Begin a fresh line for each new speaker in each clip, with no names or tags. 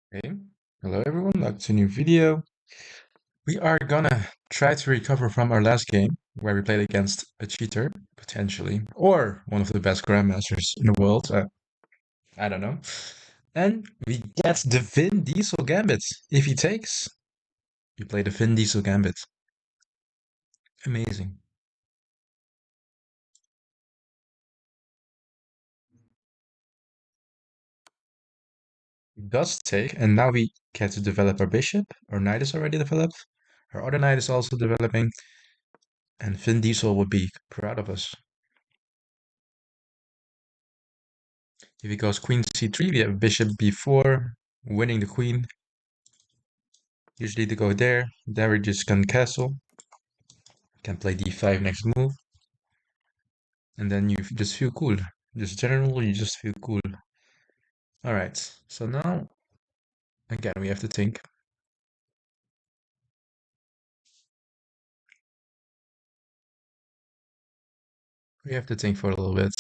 Hey, hello everyone, back to a new video. We are gonna try to recover from our last game where we played against a cheater, potentially, or one of the best grandmasters in the world. I don't know. And we get the Vin Diesel Gambit. If he takes, we play the Vin Diesel Gambit. Amazing. He does take, and now we get to develop our bishop. Our knight is already developed. Our other knight is also developing, and Vin Diesel would be proud of us. If he goes queen c3, we have bishop b4, winning the queen. Usually to go there. There we just can castle. Can play d5 next move. And then you just feel cool. Just generally, you just feel cool. Alright, so now, again, we have to think. We have to think for a little bit.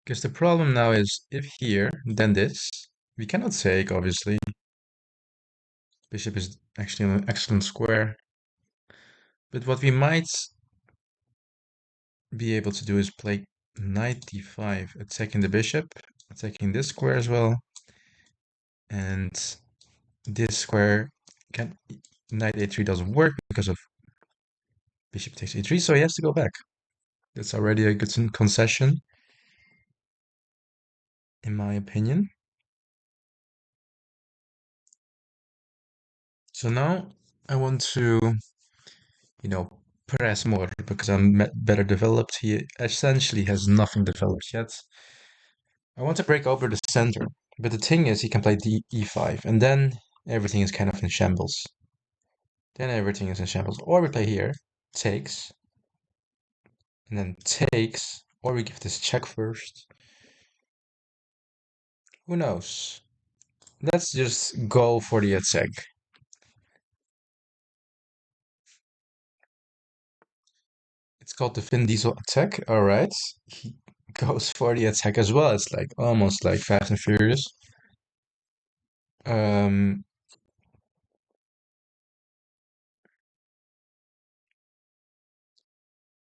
Because the problem now is, if here, then this. We cannot take, obviously. Bishop is actually an excellent square. But what we might be able to do is play knight d5, attacking the bishop, attacking this square as well. And this square can knight a3 doesn't work because of bishop takes a3, so he has to go back. That's already a good concession, in my opinion. So now I want to, you know, press more because I'm better developed. He essentially has nothing developed yet. I want to break over the center, but the thing is he can play e5, and then everything is kind of in shambles. Then everything is in shambles. Or we play here, takes, and then takes, or we give this check first. Who knows? Let's just go for the attack. It's called the Vin Diesel attack. All right. He goes for the attack as well. It's like almost like Fast and Furious. Um,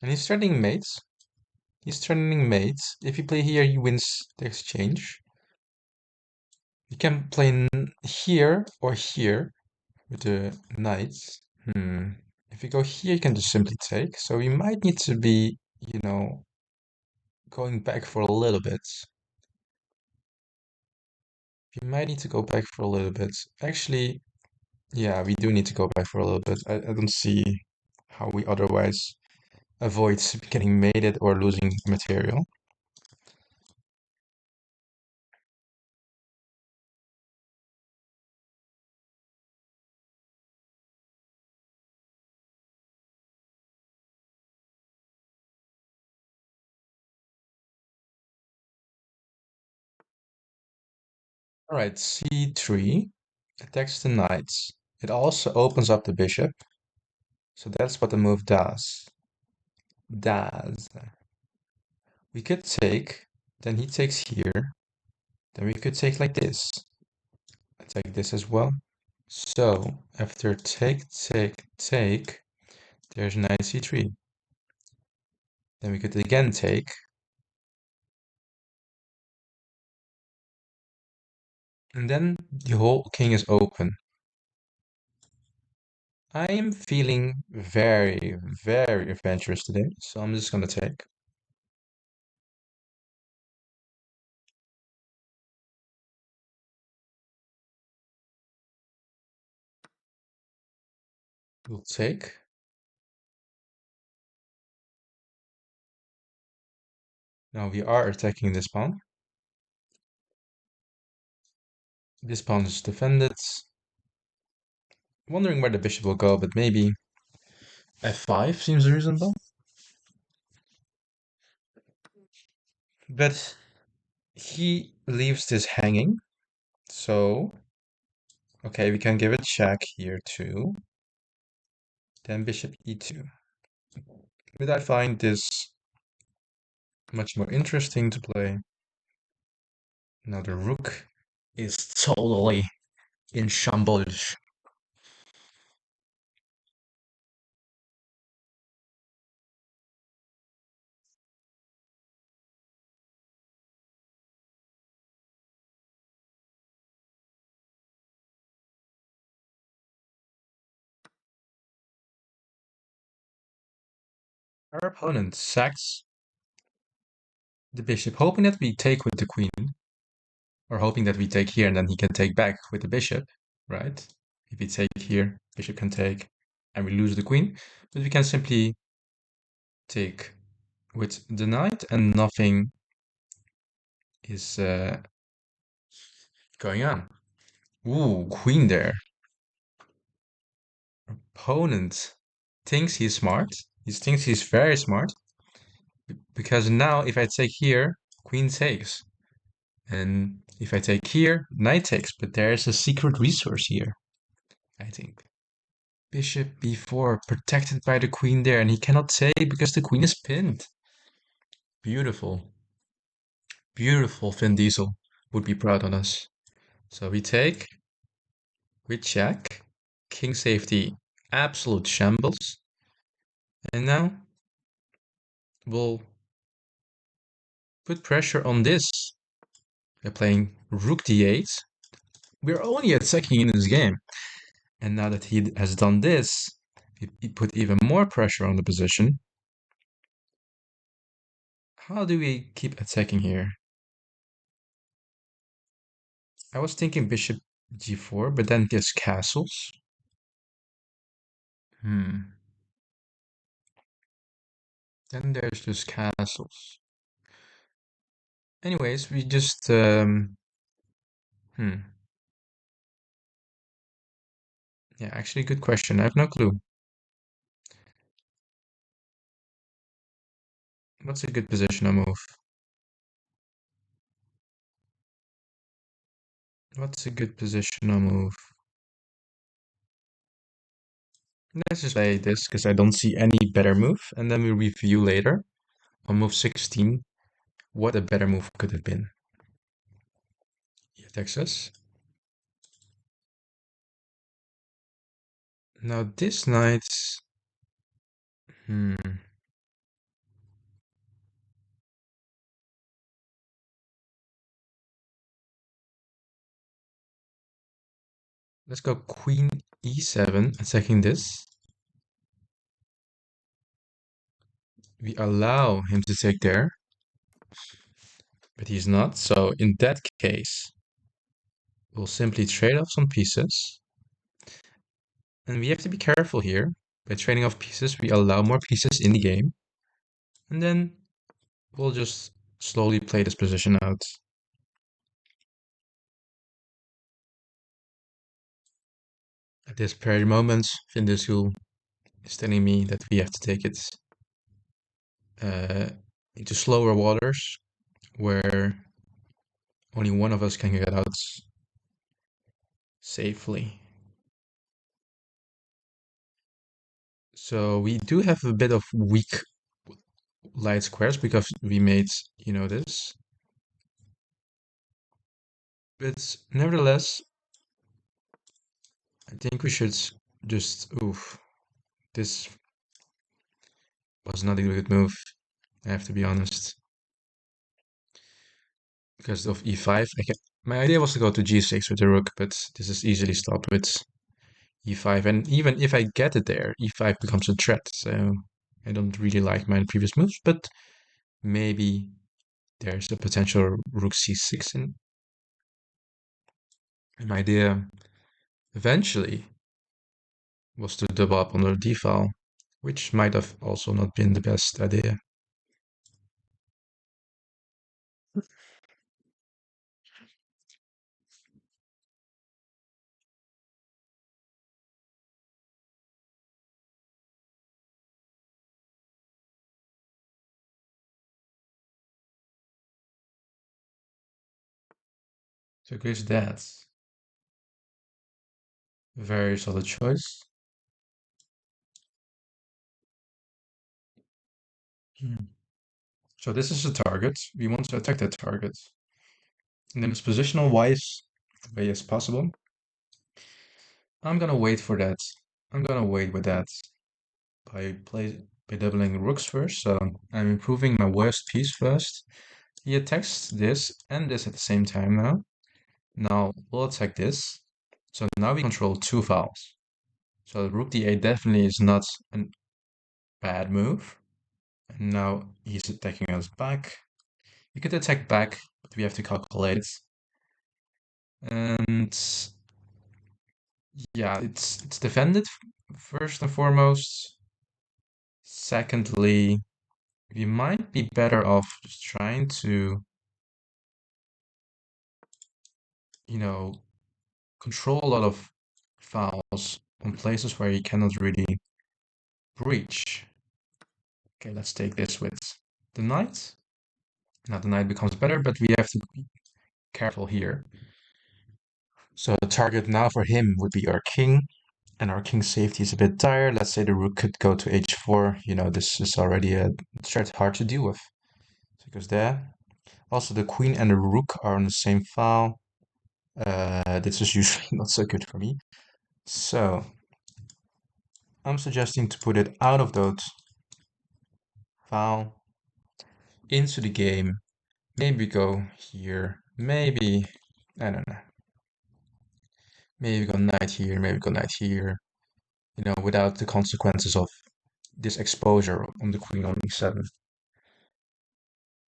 and he's threatening mates. He's threatening mates. If you play here, he wins the exchange. You can play here or here with the knights. If you go here, you can just simply take. So we might need to be, going back for a little bit. We might need to go back for a little bit. Actually, yeah, we do need to go back for a little bit. I don't see how we otherwise avoid getting mated or losing material. All right, c3 attacks the knights. It also opens up the bishop. So that's what the move does. Does. We could take, then he takes here. Then we could take like this. Attack this as well. So after take, take, take, there's knight c3. Then we could again take. And then the whole king is open. I am feeling very, very adventurous today, so I'm just gonna take. We'll take. Now we are attacking this pawn. This pawn is defended. Wondering where the bishop will go, but maybe f5 seems reasonable. But he leaves this hanging, so okay, we can give it check here too. Then bishop e2. But I find this much more interesting to play. Now the rook is totally in shambles. Our opponent sacks the bishop, hoping that we take with the queen, or hoping that we take here and then he can take back with the bishop, right? If we take here, bishop can take, and we lose the queen. But we can simply take with the knight, and nothing is going on. Ooh, queen there. Opponent thinks he's smart. He thinks he's very smart. Because now if I take here, queen takes. And if I take here, knight takes. But there's a secret resource here, I think. Bishop b4, protected by the queen there. And he cannot take because the queen is pinned. Beautiful. Beautiful. Vin Diesel would be proud on us. So we take, we check. King safety, absolute shambles. And now we'll put pressure on this. We're playing rook d8. We're only attacking in this game. And now that he has done this, he put even more pressure on the position. How do we keep attacking here? I was thinking bishop g4, but then there's castles. Then there's just castles. Anyways, we just yeah, actually good question. I have no clue. What's a good positional move? What's a good positional move? Let's just play this because I don't see any better move, and then we review later on move 16 what a better move could have been. He attacks us. Now this knight, let's go queen e7, attacking this. We allow him to take there, but he's not. So in that case, we'll simply trade off some pieces. And we have to be careful here. By trading off pieces, we allow more pieces in the game. And then we'll just slowly play this position out. At this very moment, Vindisul is telling me that we have to take it into slower waters, where only one of us can get out safely. So we do have a bit of weak light squares because we made, this. But nevertheless, I think we should just, this was not a good move, I have to be honest. Because of e5, my idea was to go to g6 with the rook, but this is easily stopped with e5. And even if I get it there, e5 becomes a threat. So I don't really like my previous moves, but maybe there's a potential rook c6 in. And my idea eventually was to double up on the d file, which might have also not been the best idea. So here's that. Very solid choice. So this is a target. We want to attack that target in the most positional wise way as possible. I'm gonna wait for that. I'm gonna wait with that by doubling rooks first. So I'm improving my worst piece first. He attacks this and this at the same time now. Now we'll attack this. So now we control two files. So rook d8 definitely is not a bad move. And now he's attacking us back. You could attack back, but we have to calculate it. And yeah, it's defended first and foremost. Secondly, we might be better off just trying to, you know, control a lot of files on places where he cannot really breach. Okay, let's take this with the knight. Now the knight becomes better, but we have to be careful here. So the target now for him would be our king, and our king's safety is a bit tired. Let's say the rook could go to h4. You know, this is already a threat hard to deal with. So it goes there. Also, the queen and the rook are on the same file. This is usually not so good for me. So I'm suggesting to put it out of those file into the game. Maybe go here. Maybe, I don't know. Maybe go knight here, maybe go knight here. You know, without the consequences of this exposure on the queen on e7.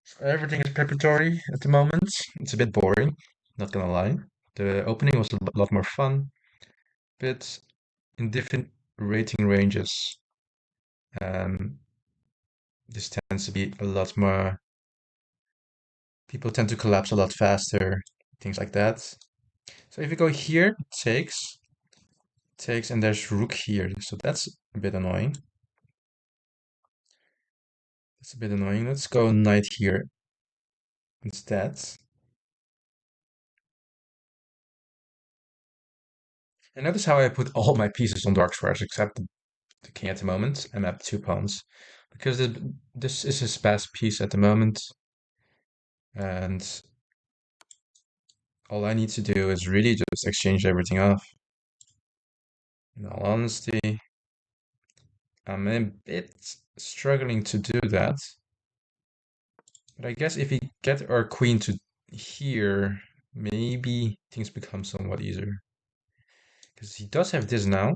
So everything is preparatory at the moment. It's a bit boring, not gonna lie. The opening was a lot more fun, but in different rating ranges, um, this tends to be a lot more. People tend to collapse a lot faster, things like that. So if you go here, takes, and there's rook here. So that's a bit annoying. That's a bit annoying. Let's go knight here instead. And notice how I put all my pieces on dark squares except the king at the moment. I'm at 2 pawns because this is his best piece at the moment. And all I need to do is really just exchange everything off. In all honesty, I'm a bit struggling to do that. But I guess if we get our queen to here, maybe things become somewhat easier. Because he does have this now,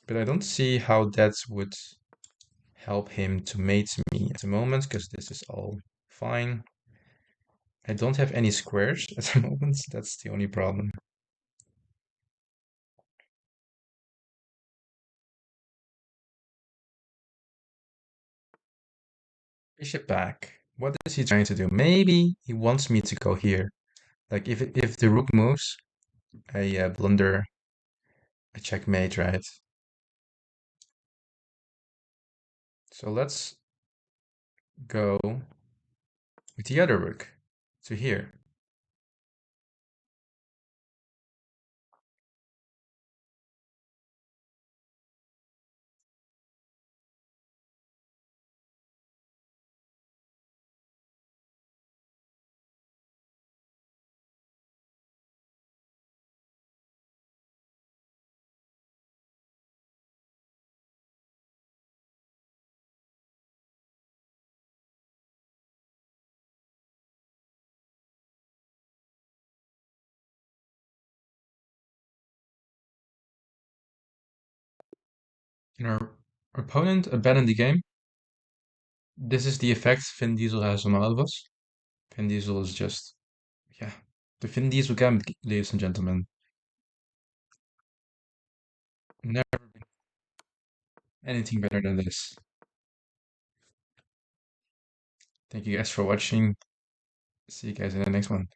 but I don't see how that would help him to mate me at the moment, because this is all fine. I don't have any squares at the moment, that's the only problem. Bishop back. What is he trying to do? Maybe he wants me to go here. Like if the rook moves, I blunder, a checkmate, right? So let's go with the other rook to here. And our opponent abandoned the game. This is the effect Vin Diesel has on all of us. Vin Diesel is just, yeah, the Vin Diesel Gambit, ladies and gentlemen. Never been anything better than this. Thank you guys for watching. See you guys in the next one.